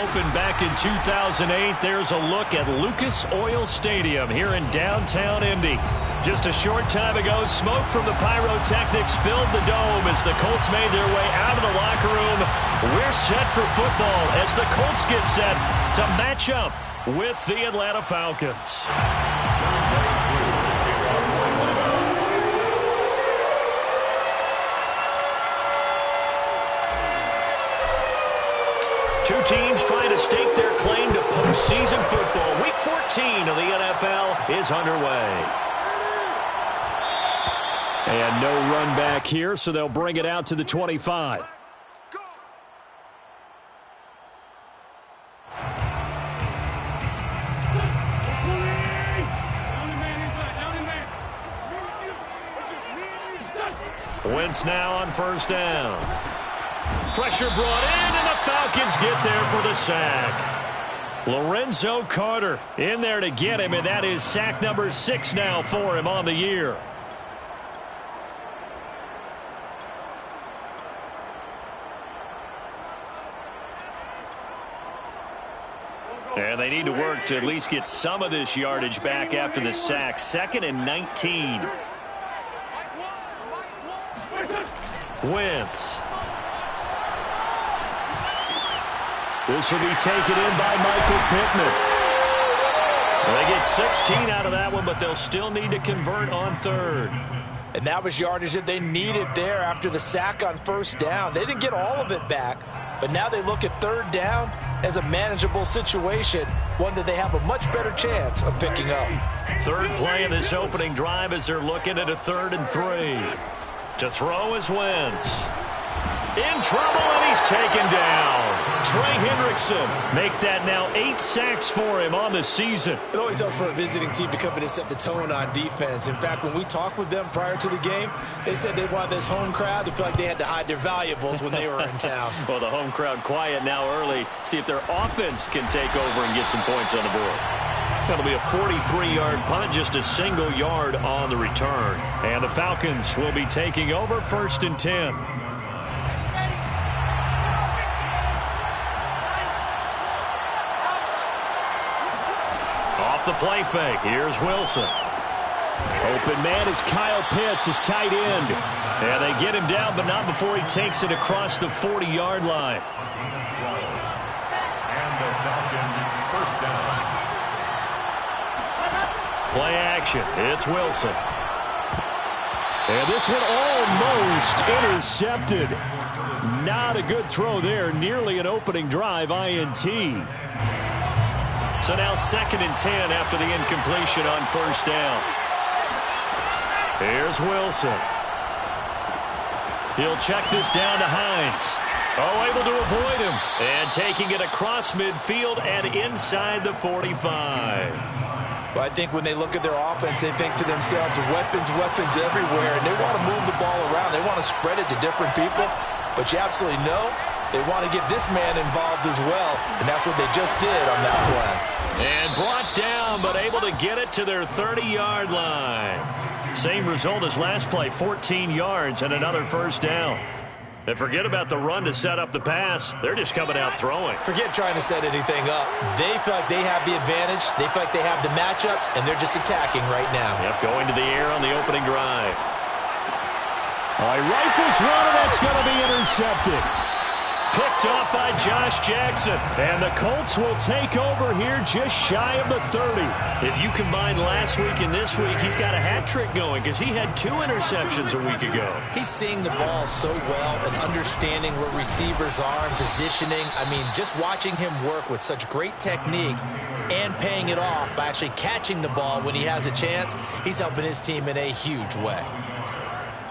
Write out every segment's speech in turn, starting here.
opened back in 2008. There's a look at Lucas Oil Stadium here in downtown Indy. Just a short time ago, smoke from the pyrotechnics filled the dome as the Colts made their way out of the locker room. We're set for football as the Colts get set to match up with the Atlanta Falcons. Two teams trying to stake their claim to postseason football. Week 14 of the NFL is underway. And no run back here, so they'll bring it out to the 25. Wentz now on first down. Pressure brought in, and the Falcons get there for the sack. Lorenzo Carter in there to get him, and that is sack number 6 now for him on the year. And they need to work to at least get some of this yardage back after the sack. 2nd and 19. Wentz. This will be taken in by Michael Pittman. They get 16 out of that one, but they'll still need to convert on 3rd. And that was yardage that they needed there after the sack on first down. They didn't get all of it back, but now they look at 3rd down as a manageable situation, one that they have a much better chance of picking up. 3rd play of this opening drive as they're looking at a 3rd and 3. To throw is Wentz. In trouble, and he's taken down. Trey Hendrickson make that now 8 sacks for him on the season. It always helps for a visiting team to come in and set the tone on defense. In fact, when we talked with them prior to the game, they said they wanted this home crowd to feel like they had to hide their valuables when they were in town. Well, the home crowd quiet now early. See if their offense can take over and get some points on the board. That'll be a 43-yard punt, just a single yard on the return. And the Falcons will be taking over 1st and 10. The play fake. Here's Wilson. Open man is Kyle Pitts, his tight end. And they get him down, but not before he takes it across the 40-yard line. And the Falcons first down. Play action. It's Wilson. And this one almost intercepted. Not a good throw there. Nearly an opening drive INT. So now 2nd and 10 after the incompletion on first down. Here's Wilson. He'll check this down to Hines. Oh, able to avoid him. And taking it across midfield and inside the 45. Well, I think when they look at their offense, they think to themselves, weapons everywhere, and they want to move the ball around. They want to spread it to different people, but you absolutely know they want to get this man involved as well, and that's what they just did on that play. And brought down, but able to get it to their 30-yard line. Same result as last play, 14 yards and another first down. And forget about the run to set up the pass. They're just coming out throwing. Forget trying to set anything up. They feel like they have the advantage. They feel like they have the matchups, and they're just attacking right now. Yep, going to the air on the opening drive. All right, rifles one, and that's going to be intercepted. Picked up by Josh Jackson. And the Colts will take over here just shy of the 30. If you combine last week and this week, he's got a hat trick going because he had 2 interceptions a week ago. He's seeing the ball so well and understanding where receivers are and positioning. I mean, just watching him work with such great technique and paying it off by actually catching the ball when he has a chance, he's helping his team in a huge way.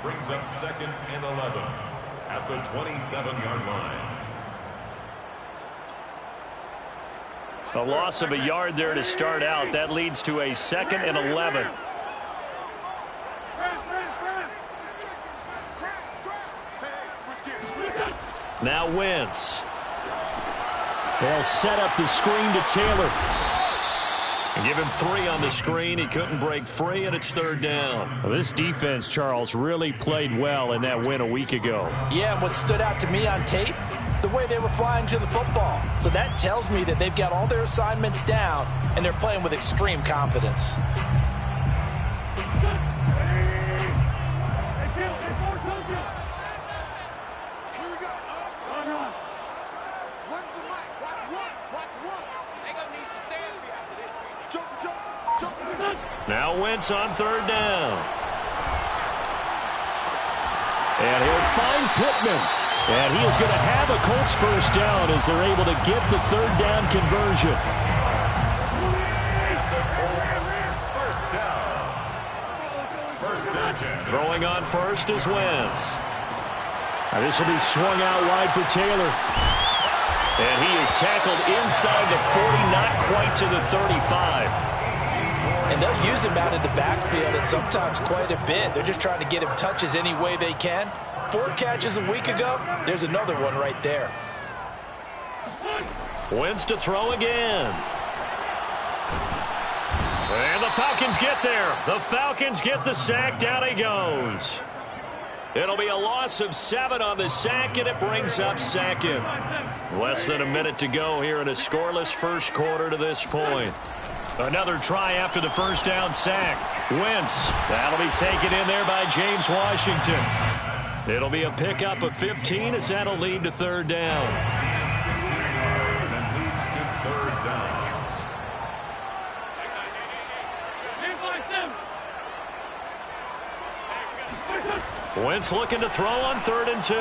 Brings up 2nd and 11 at the 27-yard line. A loss of a yard there to start out. That leads to a 2nd and 11. Now Wentz. They'll set up the screen to Taylor. And give him 3 on the screen. He couldn't break free, and it's 3rd down. Well, this defense, Charles, really played well in that win a week ago. Yeah, and what stood out to me on tape, the way they were flying to the football. So that tells me that they've got all their assignments down, and they're playing with extreme confidence. Now Wentz on third down. And he'll find Pittman. And he is going to have a Colts first down as they're able to get the third down conversion. First down. Throwing on first is Wentz. Now this will be swung out wide for Taylor. And he is tackled inside the 40, not quite to the 35. And they'll use him out in the backfield, and sometimes quite a bit. They're just trying to get him touches any way they can. 4 catches a week ago. There's another one right there. Wentz to throw again. And the Falcons get there. The Falcons get the sack. Down he goes. It'll be a loss of 7 on the sack, and it brings up second. Less than a minute to go here in a scoreless first quarter to this point. Another try after the first down sack. Wentz. That'll be taken in there by James Washington. It'll be a pickup of 15 as that'll lead to third down. And leads to third down. Wentz looking to throw on 3rd and 2.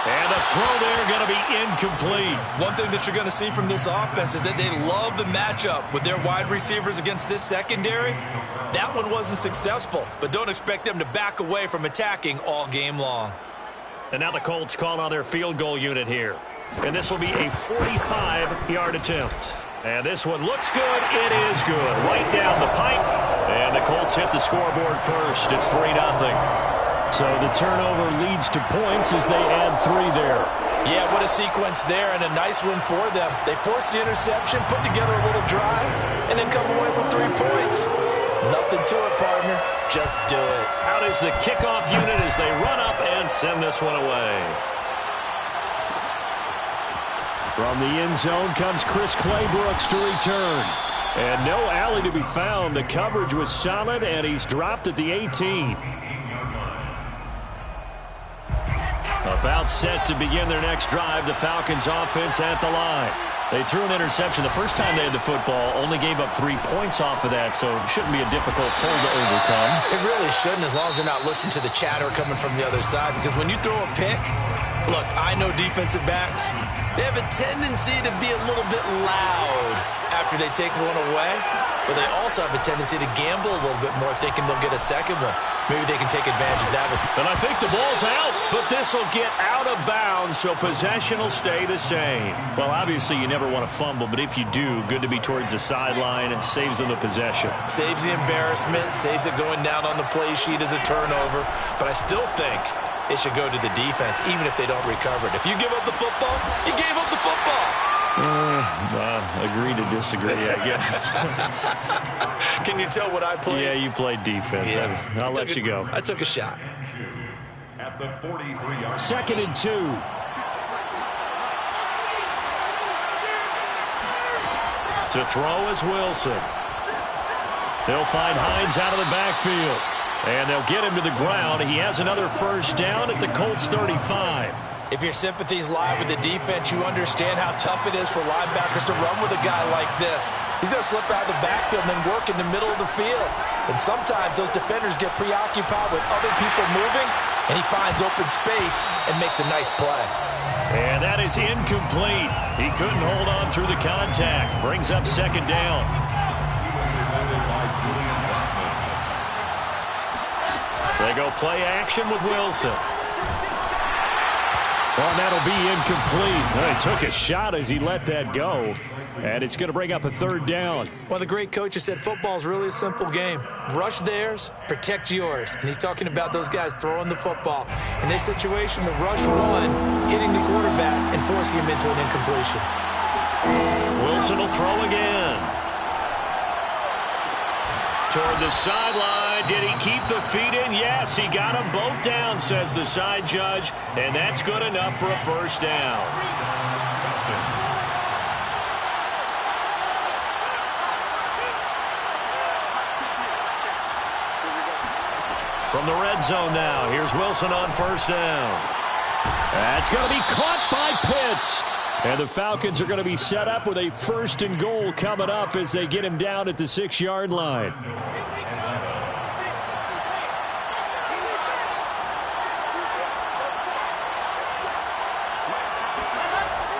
And the throw there going to be incomplete. One thing that you're going to see from this offense is that they love the matchup with their wide receivers against this secondary. That one wasn't successful, but don't expect them to back away from attacking all game long. And now the Colts call on their field goal unit here. And this will be a 45-yard attempt. And this one looks good. It is good. Right down the pipe. And the Colts hit the scoreboard first. It's 3-0. So the turnover leads to points as they add 3 there. Yeah, what a sequence there, and a nice one for them. They force the interception, put together a little drive, and then come away with 3 points. Nothing to it, partner. Just do it. Out is the kickoff unit as they run up and send this one away. From the end zone comes Chris Claybrooks to return. And no alley to be found. The coverage was solid, and he's dropped at the 18. About set to begin their next drive, the Falcons offense at the line. They threw an interception the first time they had the football, only gave up 3 points off of that, so it shouldn't be a difficult hole to overcome. It really shouldn't, as long as they're not listening to the chatter coming from the other side, because when you throw a pick, look, I know defensive backs, they have a tendency to be a little bit loud after they take one away, but they also have a tendency to gamble a little bit more, thinking they'll get a second one. Maybe they can take advantage of that. And I think the ball's out, but this will get out of bounds, so possession will stay the same. Well, obviously you never want to fumble, but if you do, good to be towards the sideline. It saves them the possession. Saves the embarrassment, saves it going down on the play sheet as a turnover, but I still think it should go to the defense, even if they don't recover it. If you give up the football, you gave up the football. Agree to disagree, I guess. Can you tell what I played? Yeah, you played defense. Yeah. I'll let you go. I took a shot. At the 43-yard. 2nd and 2. To throw is Wilson. They'll find Hines out of the backfield. And they'll get him to the ground. He has another first down at the Colts 35. If your sympathies lie with the defense, you understand how tough it is for linebackers to run with a guy like this. He's going to slip out of the backfield and then work in the middle of the field. And sometimes those defenders get preoccupied with other people moving, and he finds open space and makes a nice play. And that is incomplete. He couldn't hold on through the contact. Brings up 2nd down. They go play action with Wilson. Well, and that'll be incomplete. Well, he took a shot as he let that go. And it's going to bring up a 3rd down. Well, the great coach has said football is really a simple game. Rush theirs, protect yours. And he's talking about those guys throwing the football. In this situation, the rush one, hitting the quarterback and forcing him into an incompletion. Wilson will throw again. Toward the sideline. did he keep the feet in? Yes, he got them both down, says the side judge, and that's good enough for a first down. From the red zone now, here's Wilson on first down. That's going to be caught by Pitts. And the Falcons are going to be set up with a 1st and goal coming up as they get him down at the 6-yard line.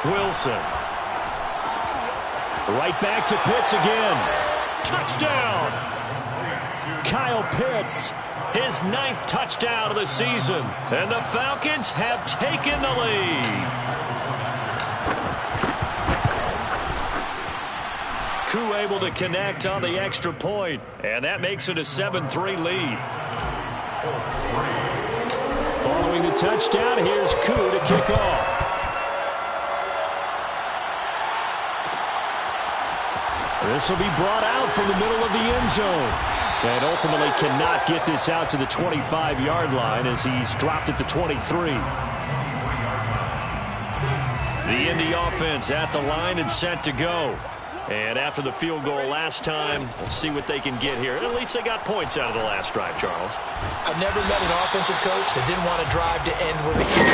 Wilson. Right back to Pitts again. Touchdown! Kyle Pitts, his 9th touchdown of the season. And the Falcons have taken the lead. Koo able to connect on the extra point, and that makes it a 7-3 lead. Following the touchdown, here's Koo to kick off. This will be brought out from the middle of the end zone. And ultimately cannot get this out to the 25-yard line as he's dropped at the 23. The Indy offense at the line and set to go. And after the field goal last time, we'll see what they can get here. At least they got points out of the last drive, Charles. I've never met an offensive coach that didn't want to drive to end with a kick.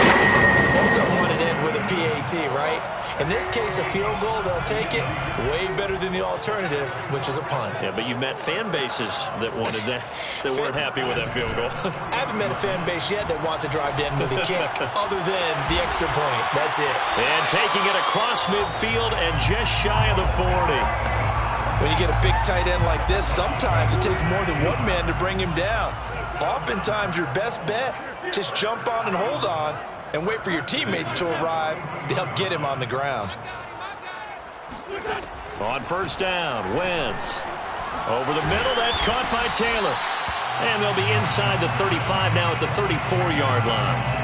Most of them want to end with a PAT, right? In this case, a field goal, they'll take it. Way better than the alternative, which is a punt. Yeah, but you met fan bases that wanted that, that weren't happy with that field goal. I haven't met a fan base yet that wants to drive to end with a kick, other than the extra point. That's it. And taking it across midfield and just shy of the 40. When you get a big tight end like this, sometimes it takes more than one man to bring him down. Oftentimes, your best bet, just jump on and hold on and wait for your teammates to arrive to help get him on the ground. On first down, Wentz. Over the middle, that's caught by Taylor. And they'll be inside the 35 now at the 34-yard line.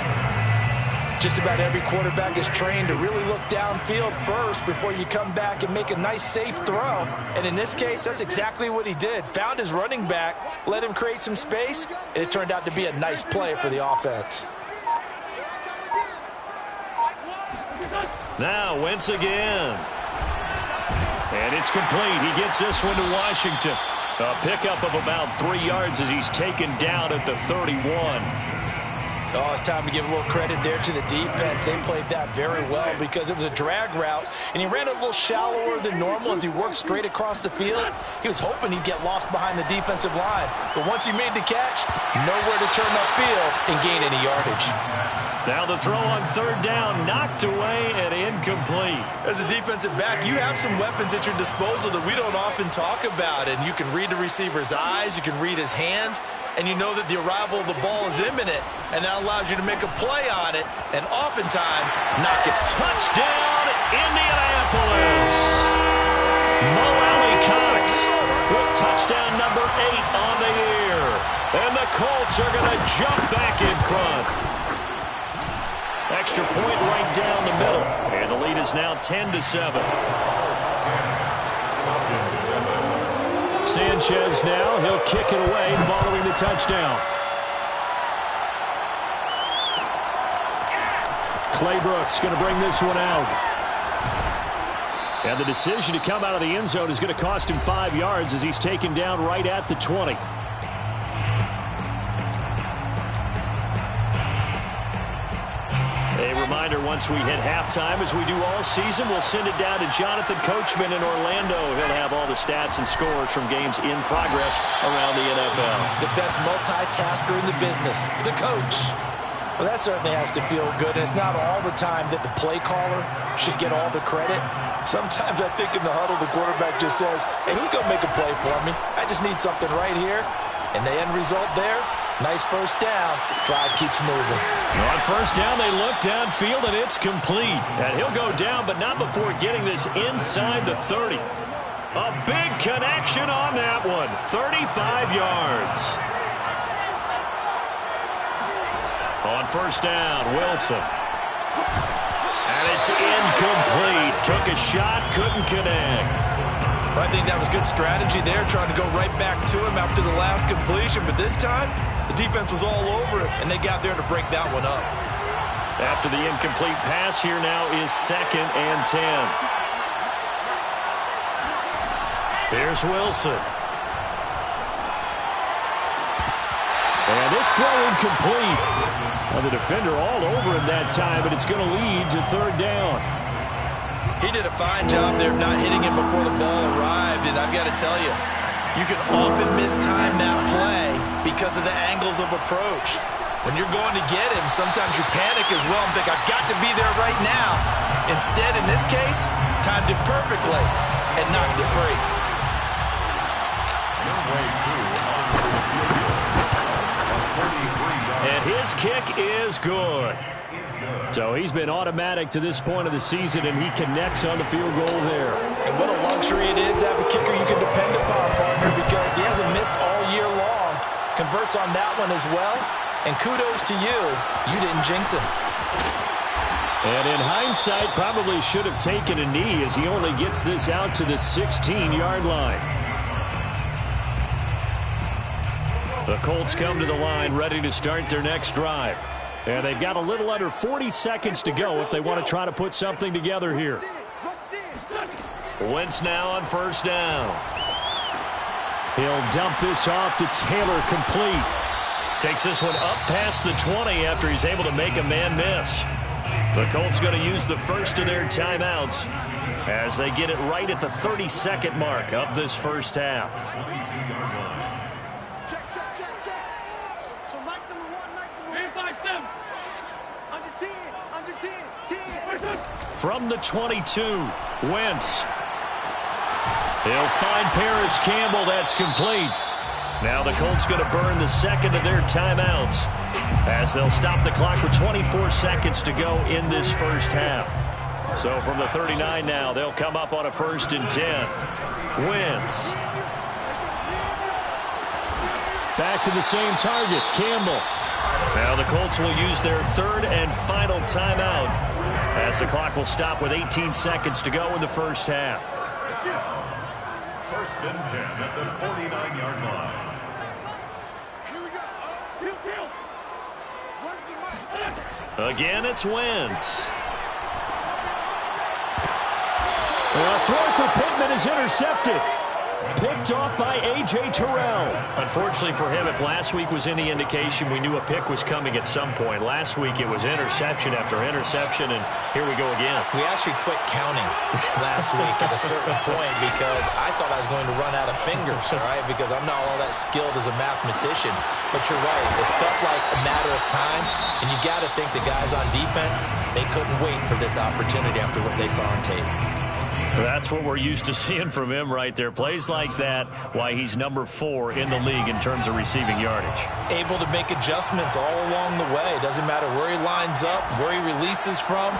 Just about every quarterback is trained to really look downfield first before you come back and make a nice, safe throw. And in this case, that's exactly what he did. Found his running back, let him create some space, and it turned out to be a nice play for the offense. Now, Wentz again. And it's complete. He gets this one to Washington. A pickup of about 3 yards as he's taken down at the 31. Oh, it's time to give a little credit there to the defense. They played that very well because it was a drag route, and he ran a little shallower than normal as he worked straight across the field. He was hoping he'd get lost behind the defensive line, but once he made the catch, nowhere to turn upfield and gain any yardage. Now the throw on third down, knocked away and incomplete. As a defensive back, you have some weapons at your disposal that we don't often talk about, and you can read the receiver's eyes, you can read his hands, and you know that the arrival of the ball is imminent, and that allows you to make a play on it, and oftentimes knock it. Touchdown, Indianapolis! Mo Alley-Cox with touchdown number 8 on the year. And the Colts are going to jump back in front. Extra point right down the middle. And the lead is now 10-7. Sanchez now, he'll kick it away following the touchdown. Clay Brooks going to bring this one out. And the decision to come out of the end zone is going to cost him 5 yards as he's taken down right at the 20. A reminder, once we hit halftime, as we do all season, we'll send it down to Jonathan Coachman in Orlando. He'll have all the stats and scores from games in progress around the NFL. The best multitasker in the business, the coach. Well, that certainly has to feel good, and it's not all the time that the play caller should get all the credit. Sometimes I think in the huddle, the quarterback just says, hey, who's going to make a play for me? I just need something right here. And the end result there, nice first down. Drive keeps moving. On first down, they look downfield, and it's complete. And he'll go down, but not before getting this inside the 30. A big connection on that one. 35 yards. On first down, Wilson. And it's incomplete. Took a shot, couldn't connect. I think that was good strategy there, trying to go right back to him after the last completion. But this time, the defense was all over him, and they got there to break that one up. After the incomplete pass, here now is 2nd and 10. Here's Wilson. And this throw incomplete. Well, the defender all over him that time, but it's going to lead to 3rd down. He did a fine job there of not hitting him before the ball arrived, and I've got to tell you, you can often mistime that play because of the angles of approach. When you're going to get him, sometimes you panic as well and think, I've got to be there right now. Instead, in this case, timed it perfectly and knocked it free. And his kick is good. So he's been automatic to this point of the season, and he connects on the field goal there. And what a luxury it is to have a kicker you can depend upon, partner, because he hasn't missed all year long. Converts on that one as well. And kudos to you. You didn't jinx him. And in hindsight, probably should have taken a knee as he only gets this out to the 16-yard line. The Colts come to the line ready to start their next drive. And they've got a little under 40 seconds to go if they want to try to put something together here. Wentz now on 1st down. He'll dump this off to Taylor, complete. Takes this one up past the 20 after he's able to make a man miss. The Colts going to use the first of their timeouts as they get it right at the 30-second mark of this first half. From the 22, Wentz. He'll find Paris Campbell. That's complete. Now the Colts going to burn the second of their timeouts as they'll stop the clock with 24 seconds to go in this first half. So from the 39 now, they'll come up on a 1st and 10. Wentz. Back to the same target, Campbell. Now the Colts will use their 3rd and final timeout as the clock will stop with 18 seconds to go in the first half. 1st and 10 at the 49-yard line. Again, it's Wentz. A throw for Pittman is intercepted. Picked off by A.J. Terrell. Unfortunately for him, if last week was any indication, we knew a pick was coming at some point. Last week it was interception after interception, and here we go again. We actually quit counting last week at a certain point because I thought I was going to run out of fingers, all right, because I'm not all that skilled as a mathematician. But you're right, it felt like a matter of time, and you got to think the guys on defense, they couldn't wait for this opportunity after what they saw on tape. That's what we're used to seeing from him right there. Plays like that, why he's number 4 in the league in terms of receiving yardage. Able to make adjustments all along the way. Doesn't matter where he lines up, where he releases from.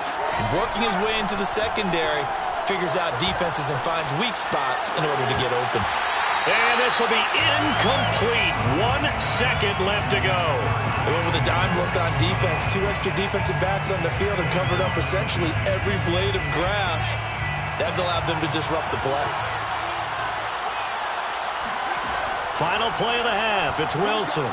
Working his way into the secondary, figures out defenses and finds weak spots in order to get open. And this will be incomplete. 1 second left to go. They went with a dime look on defense. 2 extra defensive backs on the field and covered up essentially every blade of grass. That allowed them to disrupt the play. Final play of the half. It's Wilson.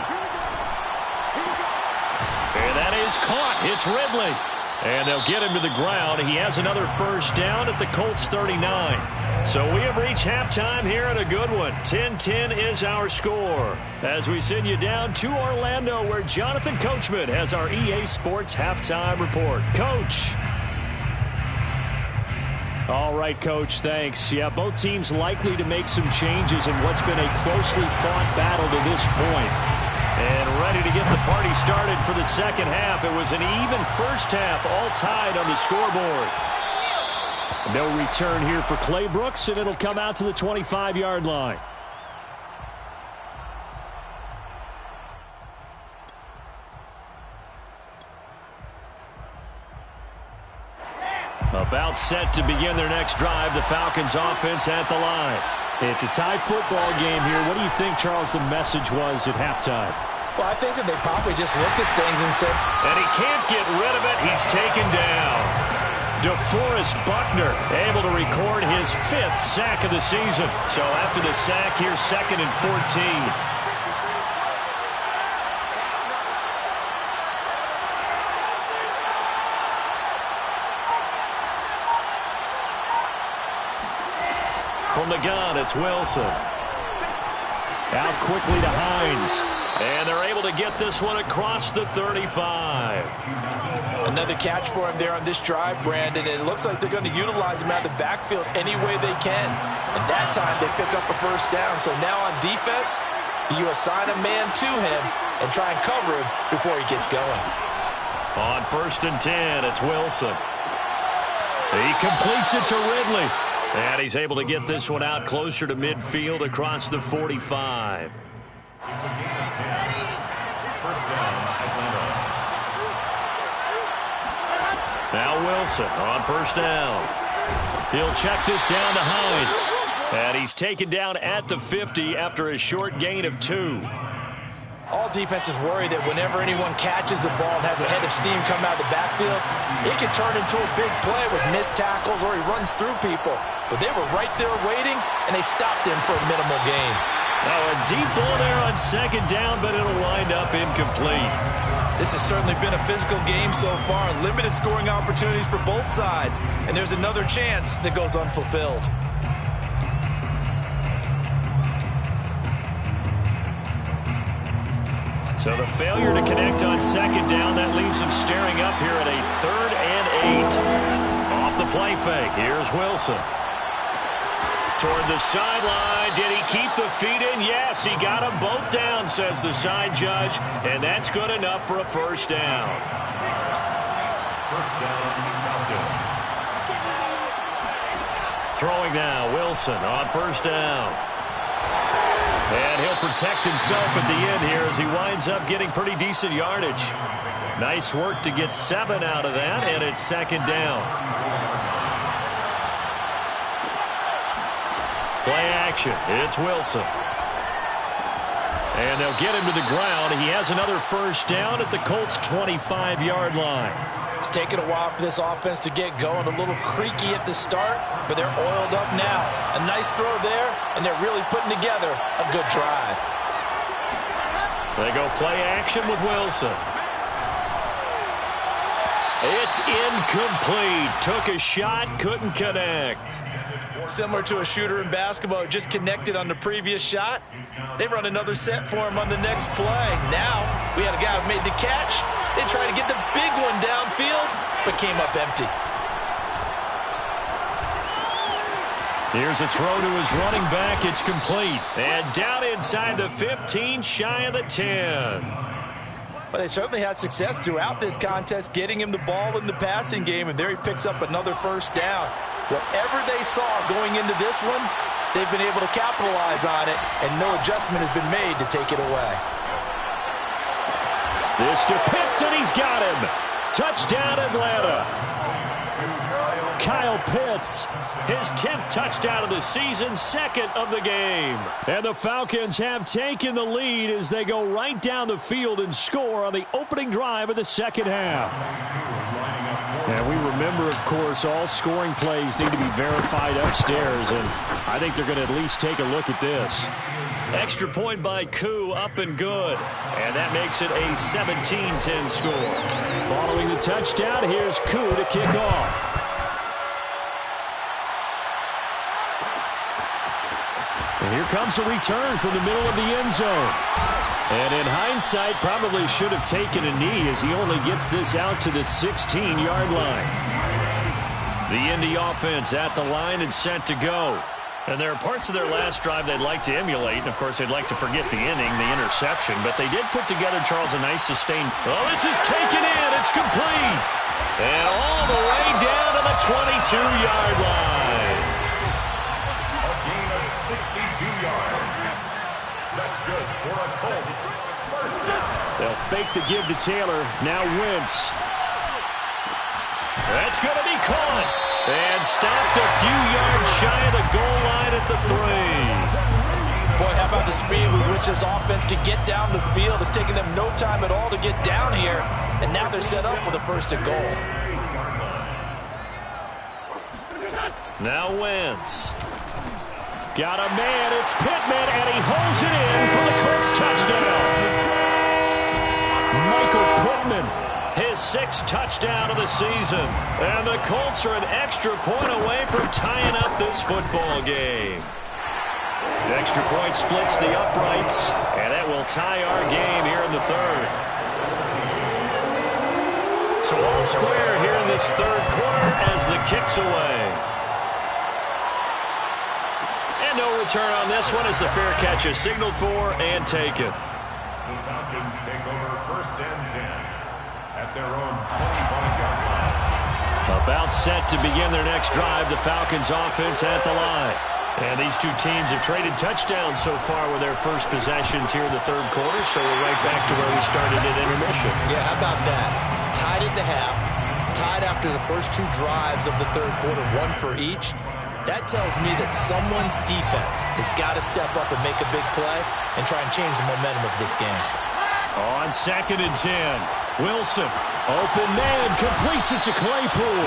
And that is caught. It's Ridley. And they'll get him to the ground. He has another 1st down at the Colts 39. So we have reached halftime here in a good one. 10-10 is our score. As we send you down to Orlando, where Jonathan Coachman has our EA Sports halftime report. Coach. All right, Coach, thanks. Yeah, both teams likely to make some changes in what's been a closely fought battle to this point. And ready to get the party started for the second half. It was an even first half, all tied on the scoreboard. No return here for Clay Brooks, and it'll come out to the 25-yard line. About set to begin their next drive, the Falcons offense at the line. It's a tie football game here. What do you think, Charles, the message was at halftime? Well, I think that they probably just looked at things and said, and he can't get rid of it. He's taken down. DeForest Buckner able to record his 5th sack of the season. So after the sack, here's 2nd and 14. From the gun, it's Wilson. Out quickly to Hines. And they're able to get this one across the 35. Another catch for him there on this drive, Brandon. And it looks like they're going to utilize him out of the backfield any way they can. And that time they pick up a first down. So now on defense, do you assign a man to him and try and cover him before he gets going? On 1st and 10, it's Wilson. He completes it to Ridley. And he's able to get this one out closer to midfield across the 45. It's a gain of 10. First down, Atlanta. Now Wilson on 1st down. He'll check this down to Hines. And he's taken down at the 50 after a short gain of 2. All defenses worry that whenever anyone catches the ball and has a head of steam come out of the backfield, it can turn into a big play with missed tackles or he runs through people. But they were right there waiting, and they stopped him for a minimal gain. Oh, a deep ball there on 2nd down, but it'll wind up incomplete. This has certainly been a physical game so far. Limited scoring opportunities for both sides. And there's another chance that goes unfulfilled. So the failure to connect on 2nd down, that leaves him staring up here at a 3rd and 8. Off the play fake, here's Wilson. Toward the sideline, did he keep the feet in? Yes, he got them both down, says the side judge, and that's good enough for a first down. First down, Falcons. Throwing now, Wilson on 1st down. And he'll protect himself at the end here as he winds up getting pretty decent yardage. Nice work to get 7 out of that, and it's 2nd down. Play action. It's Wilson. And they'll get him to the ground. He has another first down at the Colts' 25-yard line. It's taken a while for this offense to get going. A little creaky at the start, but they're oiled up now. A nice throw there, and they're really putting together a good drive. They go play action with Wilson. It's incomplete. Took a shot, couldn't connect. Similar to a shooter in basketball, just connected on the previous shot. They run another set for him on the next play. Now, we had a guy who made the catch. They tried to get the big one downfield, but came up empty. Here's a throw to his running back. It's complete. And down inside the 15, shy of the 10. Well, they certainly had success throughout this contest, getting him the ball in the passing game, and there he picks up another first down. Whatever they saw going into this one, they've been able to capitalize on it, and no adjustment has been made to take it away. This to Pitts, and he's got him. Touchdown, Atlanta. Kyle Pitts, his 10th touchdown of the season, 2nd of the game. And the Falcons have taken the lead as they go right down the field and score on the opening drive of the second half. And we remember, of course, all scoring plays need to be verified upstairs, and I think they're going to at least take a look at this. Extra point by Koo, up and good. And that makes it a 17-10 score. Following the touchdown, here's Koo to kick off. And here comes a return from the middle of the end zone. And in hindsight, probably should have taken a knee as he only gets this out to the 16-yard line. The Indy offense at the line and set to go. And there are parts of their last drive they'd like to emulate. And, of course, they'd like to forget the inning, the interception. But they did put together, Charles, a nice sustained. Oh, this is taken in. It's complete. And all the way down to the 22-yard line. A gain of 62 yards. That's good for a Colts first down. They'll fake the give to Taylor. Now Wentz. That's going to be caught. And stopped a few yards shy of the goal line at the 3. Boy, how about the speed with which this offense can get down the field? It's taken them no time at all to get down here. And now they're set up with a 1st and goal. Now Wentz. Got a man. It's Pittman, and he holds it in for the Colts touchdown. Michael Pittman, his 6th touchdown of the season. And the Colts are an extra point away from tying up this football game. The extra point splits the uprights, and that will tie our game here in the 3rd. So all square here in this 3rd quarter as the kick's away. And no return on this one as the fair catch is signaled for and taken. The Falcons take over 1st and 10 at their own 25-yard line. About set to begin their next drive, the Falcons offense at the line. And these two teams have traded touchdowns so far with their first possessions here in the 3rd quarter, so we're right back to where we started at intermission. Yeah, how about that? Tied at the half, tied after the first 2 drives of the 3rd quarter, 1 for each. That tells me that someone's defense has got to step up and make a big play and try and change the momentum of this game. On 2nd and 10, Wilson, open man, completes it to Claypool.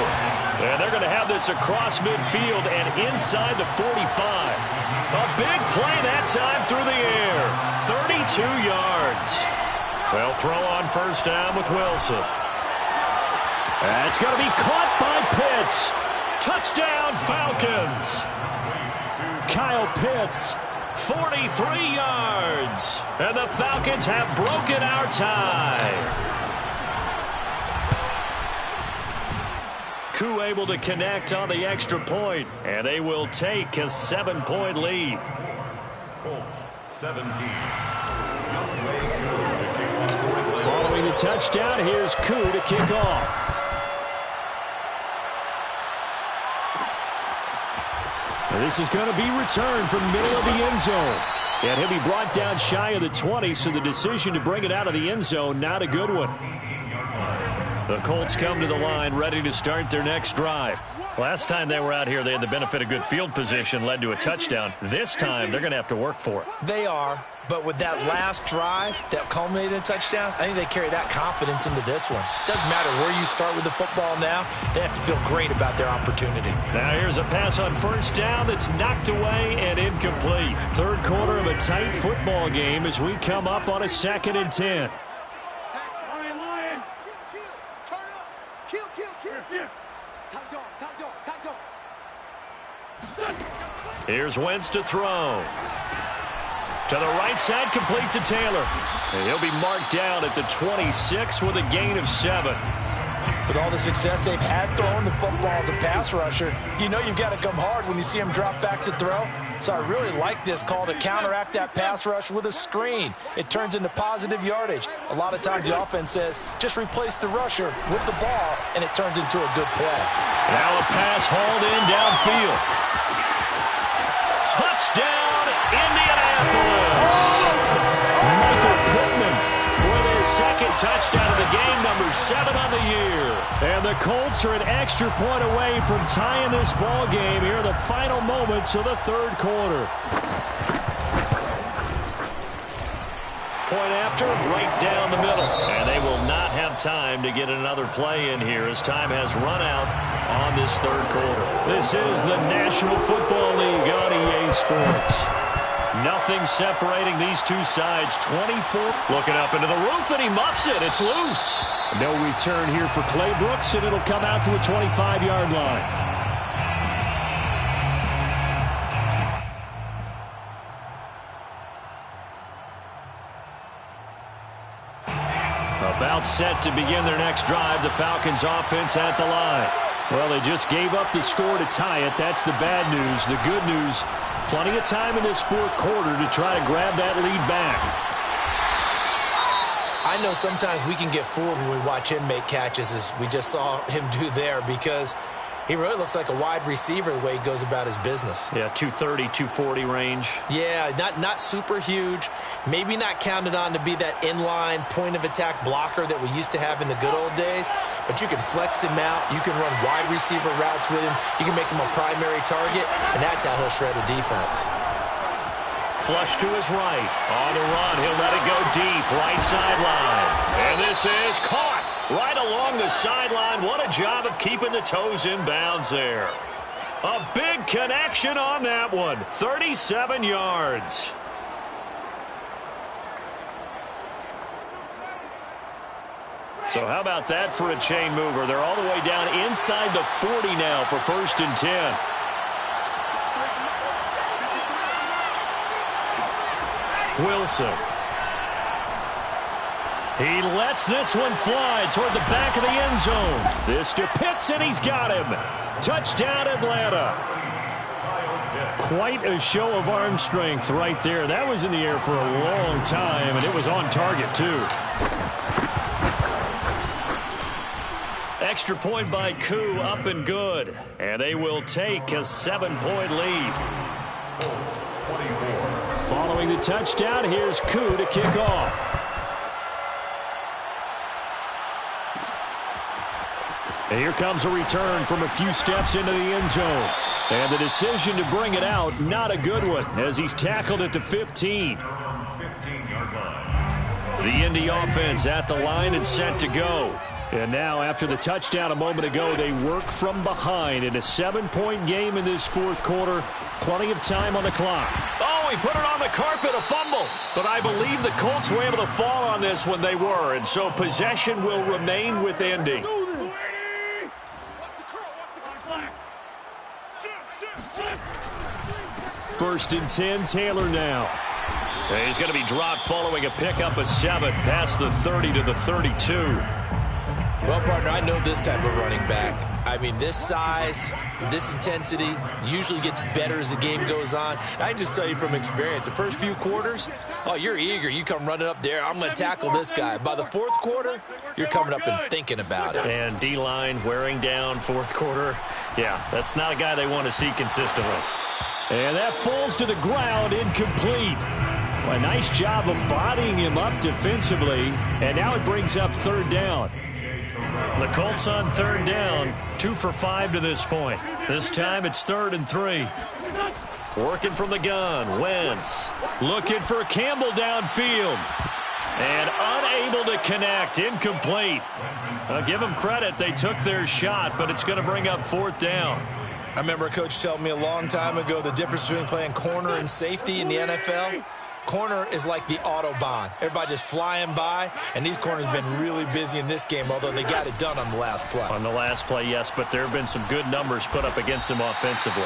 And they're going to have this across midfield and inside the 45. A big play that time through the air. 32 yards. They'll throw on 1st down with Wilson. That's going to be caught by Pitts. Touchdown, Falcons. Kyle Pitts, 43 yards. And the Falcons have broken our tie. Koo able to connect on the extra point, and they will take a 7-point lead. Colts 17. Younghoe Koo to kick off. Following the touchdown, here's Koo to kick off. And this is going to be returned from the middle of the end zone. And he'll be brought down shy of the 20, so the decision to bring it out of the end zone, not a good one. The Colts come to the line ready to start their next drive. Last time they were out here, they had the benefit of good field position, led to a touchdown. This time, they're going to have to work for it. They are, but with that last drive that culminated in a touchdown, I think they carry that confidence into this one. Doesn't matter where you start with the football now, they have to feel great about their opportunity. Now here's a pass on 1st down that's knocked away and incomplete. 3rd quarter of a tight football game as we come up on a 2nd and 10. Here's Wentz to throw. To the right side, complete to Taylor. And he'll be marked down at the 26 with a gain of 7. With all the success they've had throwing the football as a pass rusher, you know you've got to come hard when you see him drop back to throw. So I really like this call to counteract that pass rush with a screen. It turns into positive yardage. A lot of times the offense says, just replace the rusher with the ball, and it turns into a good play. Now a pass hauled in downfield. Touchdown, Indianapolis! Michael Pittman with his 2nd touchdown of the game, number 7 on the year. And the Colts are an extra point away from tying this ball game here in the final moments of the 3rd quarter. Point after, right down the middle. And they will not have time to get another play in here as time has run out on this 3rd quarter. This is the National Football League on EA Sports. Nothing separating these two sides. 24. Looking up into the roof, and he muffs it. It's loose. No return here for Clay Brooks, and it'll come out to the 25-yard line. About set to begin their next drive, the Falcons offense at the line. Well, they just gave up the score to tie it. That's the bad news. The good news, plenty of time in this 4th quarter to try to grab that lead back. I know sometimes we can get fooled when we watch him make catches, as we just saw him do there, because he really looks like a wide receiver the way he goes about his business. Yeah, 230, 240 range. Yeah, not super huge. Maybe not counted on to be that inline point-of-attack blocker that we used to have in the good old days. But you can flex him out. You can run wide receiver routes with him. You can make him a primary target, and that's how he'll shred a defense. Flush to his right. On the run, he'll let it go deep. Right sideline. And this is caught right along the sideline. What a job of keeping the toes in bounds there. A big connection on that one. 37 yards. So how about that for a chain mover? They're all the way down inside the 40 now for 1st and 10. Wilson. He lets this one fly toward the back of the end zone. This to Pitts, and he's got him. Touchdown, Atlanta. Quite a show of arm strength right there. That was in the air for a long time, and it was on target, too. Extra point by Koo, up and good. And they will take a 7-point lead. Following the touchdown, here's Koo to kick off. And here comes a return from a few steps into the end zone. And the decision to bring it out, not a good one, as he's tackled at the 15. 15-yard line. The Indy offense at the line and set to go. And now, after the touchdown a moment ago, they work from behind in a 7-point game in this 4th quarter. Plenty of time on the clock. Oh, he put it on the carpet, a fumble. But I believe the Colts were able to fall on this when they were, and so possession will remain with Indy. First and 10, Taylor now. And he's going to be dropped following a pickup of 7 past the 30 to the 32. Well, partner, I know this type of running back. I mean, this size, this intensity usually gets better as the game goes on. And I just tell you from experience, the first few quarters, oh, you're eager. You come running up there, I'm going to tackle this guy. By the 4th quarter, you're coming up and thinking about it. And D-line wearing down 4th quarter. Yeah, that's not a guy they want to see consistently. And that falls to the ground, incomplete. Well, a nice job of bodying him up defensively. And now it brings up 3rd down. The Colts on 3rd down, 2 for 5 to this point. This time it's 3rd and 3. Working from the gun, Wentz looking for Campbell downfield. And unable to connect, incomplete. I'll give them credit, they took their shot, but it's going to bring up 4th down. I remember a coach telling me a long time ago the difference between playing corner and safety in the NFL. Corner is like the Autobahn. Everybody just flying by, and these corners have been really busy in this game, although they got it done on the last play. On the last play, yes, but there have been some good numbers put up against them offensively.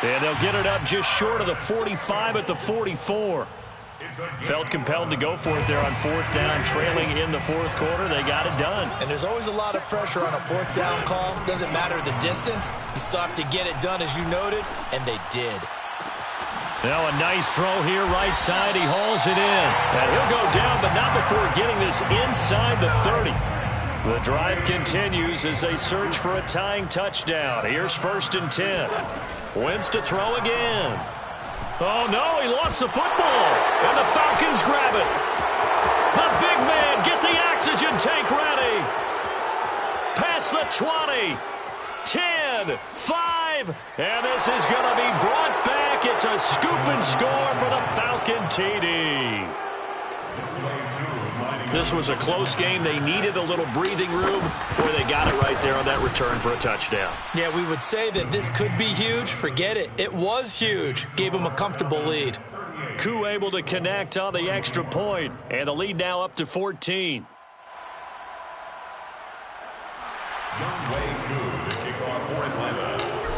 And they'll get it up just short of the 45 at the 44. Felt compelled to go for it there on 4th down, trailing in the 4th quarter. They got it done. And there's always a lot of pressure on a 4th down call. Doesn't matter the distance. You still have to get it done, as you noted, and they did. Now a nice throw here, right side. He hauls it in. And he'll go down, but not before getting this inside the 30. The drive continues as they search for a tying touchdown. Here's 1st and 10. Wentz to throw again. Oh, no, he lost the football. And the Falcons grab it. The big man, get the oxygen tank ready. Past the 20. 10, 5, and this is going to be brought back. It's a scoop and score for the Falcon TD. This was a close game. They needed a little breathing room. Boy, they got it right there on that return for a touchdown. Yeah, we would say that this could be huge. Forget it. It was huge. Gave them a comfortable lead. Koo able to connect on the extra point, and the lead now up to 14.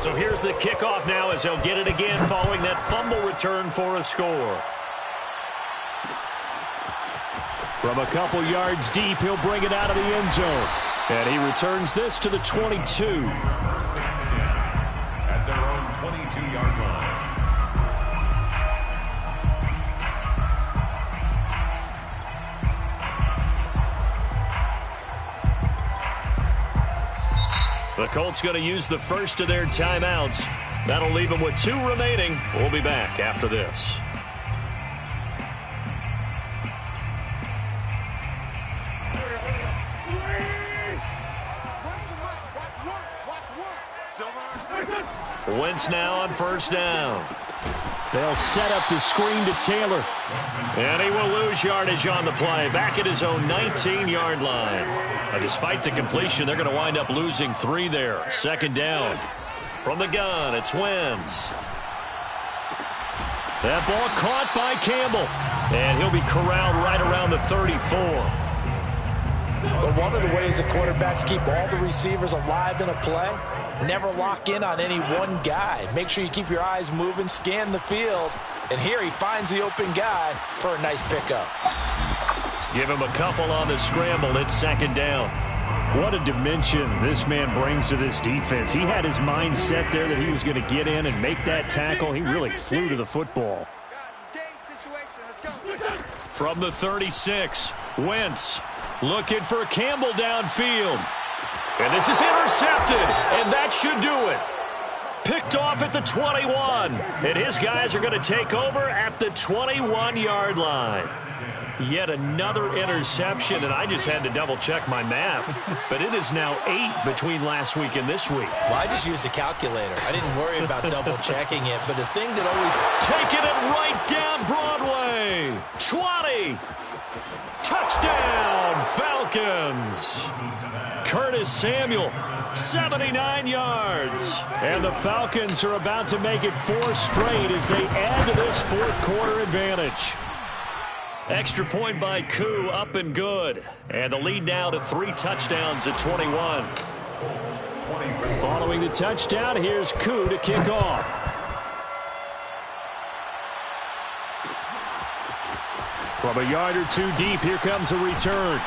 So here's the kickoff now as he'll get it again following that fumble return for a score. From a couple yards deep, he'll bring it out of the end zone. And he returns this to the 22. At their own 22-yard line. The Colts going to use the first of their timeouts. That'll leave them with 2 remaining. We'll be back after this. Wentz now on 1st down. They'll set up the screen to Taylor. And he will lose yardage on the play. Back at his own 19-yard line. Despite the completion, they're going to wind up losing 3 there. 2nd down. From the gun, it's Wentz. That ball caught by Campbell. And he'll be corralled right around the 34. But one of the ways the quarterbacks keep all the receivers alive in a play, never lock in on any one guy. Make sure you keep your eyes moving, scan the field. And here he finds the open guy for a nice pickup. Give him a couple on the scramble. It's second down. What a dimension this man brings to this defense. He had his mind set there that he was going to get in and make that tackle. He really flew to the football. From the 36, Wentz looking for Campbell downfield. And this is intercepted, and that should do it. Picked off at the 21, and his guys are going to take over at the 21-yard line. Yet another interception, and I just had to double-check my math. But it is now 8 between last week and this week. Well, I just used a calculator. I didn't worry about double-checking it, but the thing that always... Taking it right down Broadway. 20. Touchdown, Falcons. Curtis Samuel, 79 yards. And the Falcons are about to make it 4 straight as they add to this fourth-quarter advantage. Extra point by Koo, up and good. And the lead now to 3 touchdowns at 21. Following the touchdown, here's Koo to kick off. From a yard or two deep, here comes a return.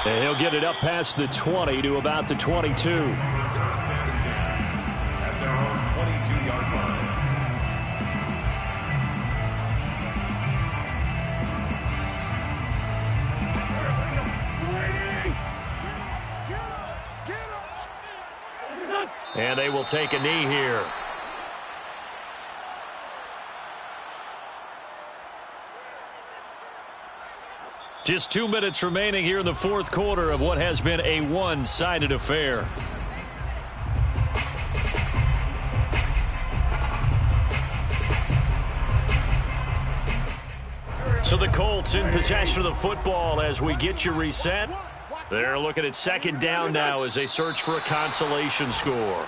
And he'll get it up past the 20 to about the 22. At their own 22-yard line. And they will take a knee here. Just 2 minutes remaining here in the fourth quarter of what has been a one-sided affair. So the Colts in possession of the football as we get you reset. They're looking at second down now as they search for a consolation score.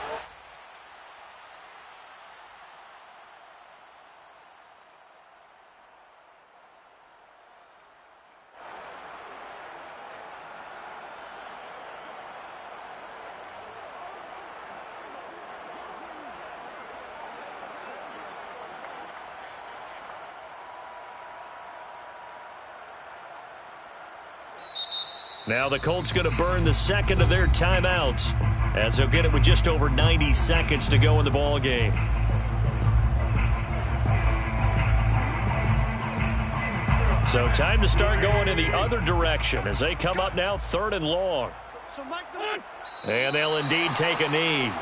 Now the Colts going to burn the second of their timeouts as they'll get it with just over 90 seconds to go in the ball game. So time to start going in the other direction as they come up now 3rd and long. And they'll indeed take a knee.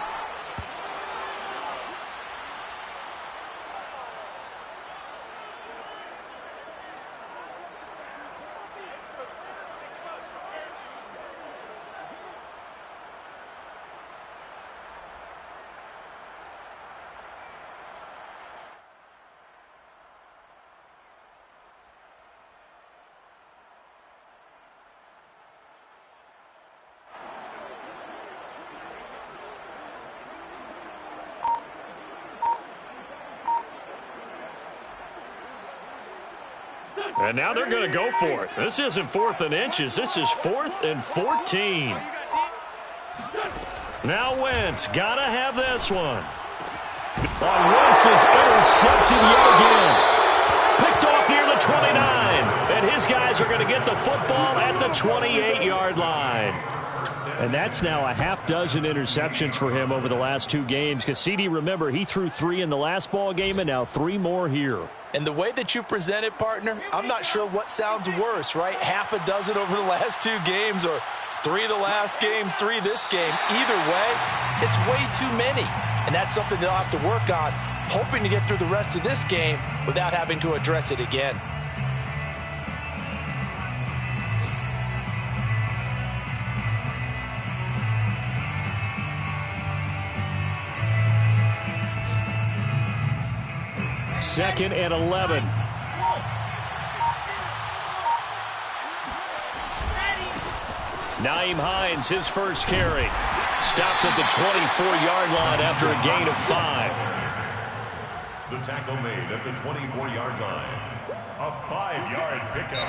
And now they're going to go for it. This isn't 4th and inches. This is 4th and 14. Now Wentz, got to have this one. Wentz is intercepted yet again. Picked off near the 29. And his guys are going to get the football at the 28-yard line. And that's now a half dozen interceptions for him over the last 2 games. Because, CD, remember, he threw 3 in the last ball game and now 3 more here. And the way that you present it, partner, I'm not sure what sounds worse, right? Half a dozen over the last 2 games or 3 the last game, 3 this game. Either way, it's way too many. And that's something they'll have to work on, hoping to get through the rest of this game without having to address it again. Second and 11. Nyheim Hines, his first carry. Stopped at the 24-yard line after a gain of 5. The tackle made at the 24-yard line. A 5-yard pickup.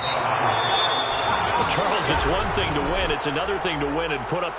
Charles, it's one thing to win. It's another thing to win and put up